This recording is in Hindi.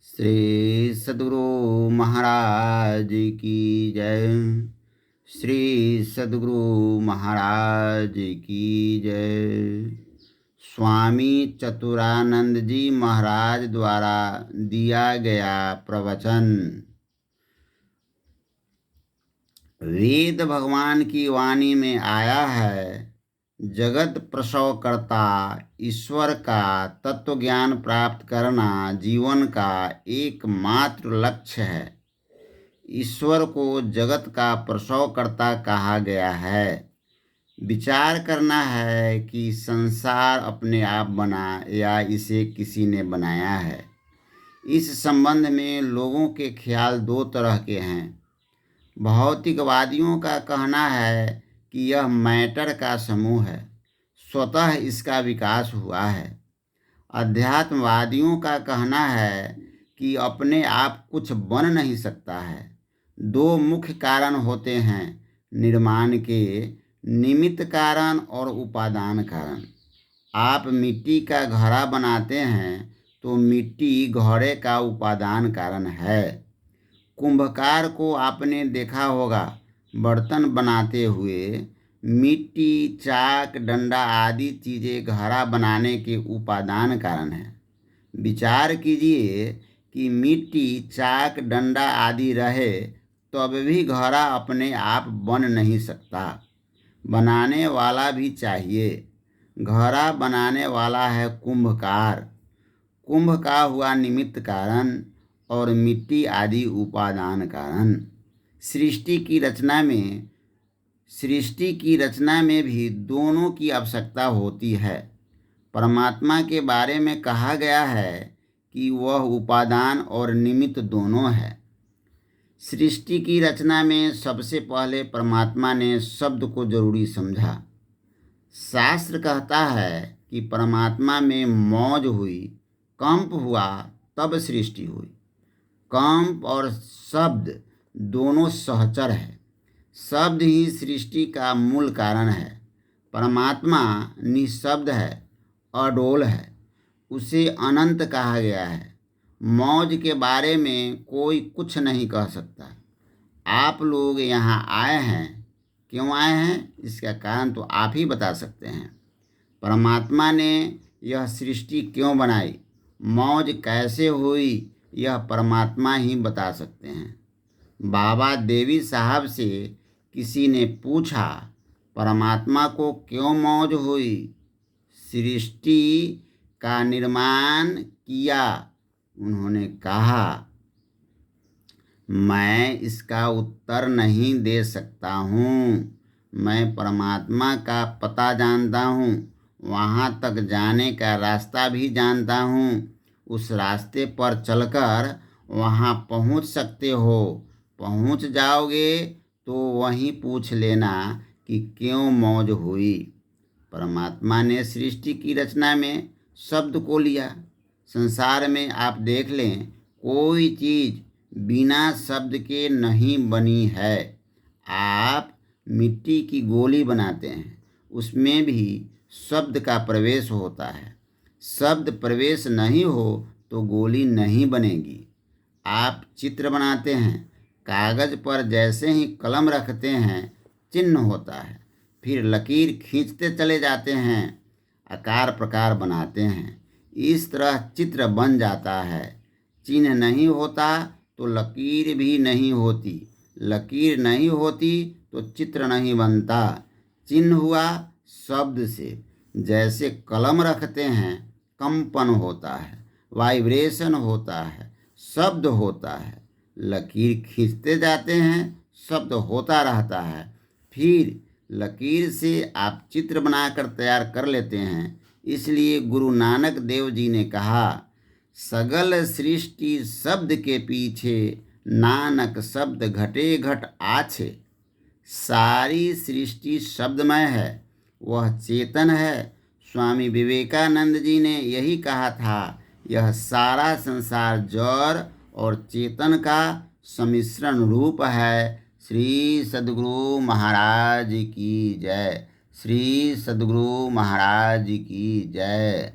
श्री सद्गुरु महाराज की जय। श्री सद्गुरु महाराज की जय। स्वामी चतुरानंद जी महाराज द्वारा दिया गया प्रवचन। वेद भगवान की वाणी में आया है, जगत प्रसव करता ईश्वर का तत्व ज्ञान प्राप्त करना जीवन का एकमात्र लक्ष्य है। ईश्वर को जगत का प्रसव करता कहा गया है। विचार करना है कि संसार अपने आप बना या इसे किसी ने बनाया है। इस संबंध में लोगों के ख्याल दो तरह के हैं। भौतिकवादियों का कहना है कि यह मैटर का समूह है, स्वतः इसका विकास हुआ है। अध्यात्मवादियों का कहना है कि अपने आप कुछ बन नहीं सकता है। दो मुख्य कारण होते हैं, निर्माण के निमित्त कारण और उपादान कारण। आप मिट्टी का घड़ा बनाते हैं तो मिट्टी घड़े का उपादान कारण है। कुंभकार को आपने देखा होगा, बर्तन बनाते हुए मिट्टी, चाक, डंडा आदि चीज़ें घड़ा बनाने के उपादान कारण है। विचार कीजिए कि मिट्टी, चाक, डंडा आदि रहे तब भी घड़ा अपने आप बन नहीं सकता, बनाने वाला भी चाहिए। घड़ा बनाने वाला है कुंभकार। कुंभ का हुआ निमित्त कारण और मिट्टी आदि उपादान कारण। सृष्टि की रचना में भी दोनों की आवश्यकता होती है। परमात्मा के बारे में कहा गया है कि वह उपादान और निमित्त दोनों है। सृष्टि की रचना में सबसे पहले परमात्मा ने शब्द को जरूरी समझा। शास्त्र कहता है कि परमात्मा में मौज हुई, कंप हुआ, तब सृष्टि हुई। कंप और शब्द दोनों सहचर है। शब्द ही सृष्टि का मूल कारण है। परमात्मा निःशब्द है, अडोल है, उसे अनंत कहा गया है। मौज के बारे में कोई कुछ नहीं कह सकता। आप लोग यहाँ आए हैं, क्यों आए हैं इसका कारण तो आप ही बता सकते हैं। परमात्मा ने यह सृष्टि क्यों बनाई, मौज कैसे हुई, यह परमात्मा ही बता सकते हैं। बाबा देवी साहब से किसी ने पूछा, परमात्मा को क्यों मौज हुई, सृष्टि का निर्माण किया। उन्होंने कहा, मैं इसका उत्तर नहीं दे सकता हूँ। मैं परमात्मा का पता जानता हूँ, वहाँ तक जाने का रास्ता भी जानता हूँ। उस रास्ते पर चलकर वहाँ पहुँच सकते हो। पहुँच जाओगे तो वहीं पूछ लेना कि क्यों मौज हुई। परमात्मा ने सृष्टि की रचना में शब्द को लिया। संसार में आप देख लें, कोई चीज़ बिना शब्द के नहीं बनी है। आप मिट्टी की गोली बनाते हैं, उसमें भी शब्द का प्रवेश होता है। शब्द प्रवेश नहीं हो तो गोली नहीं बनेगी। आप चित्र बनाते हैं, कागज़ पर जैसे ही कलम रखते हैं चिन्ह होता है, फिर लकीर खींचते चले जाते हैं, आकार प्रकार बनाते हैं। इस तरह चित्र बन जाता है। चिन्ह नहीं होता तो लकीर भी नहीं होती, लकीर नहीं होती तो चित्र नहीं बनता। चिन्ह हुआ शब्द से। जैसे कलम रखते हैं, कंपन होता है, वाइब्रेशन होता है, शब्द होता है। लकीर खींचते जाते हैं, शब्द होता रहता है, फिर लकीर से आप चित्र बनाकर तैयार कर लेते हैं। इसलिए गुरु नानक देव जी ने कहा, सगल सृष्टि शब्द के पीछे, नानक शब्द घटे घट आछे। सारी सृष्टि शब्दमय है, वह चेतन है। स्वामी विवेकानंद जी ने यही कहा था, यह सारा संसार जड़ और चेतन का सम्मिश्रण रूप है। श्री सद्गुरु महाराज की जय। श्री सद्गुरु महाराज की जय।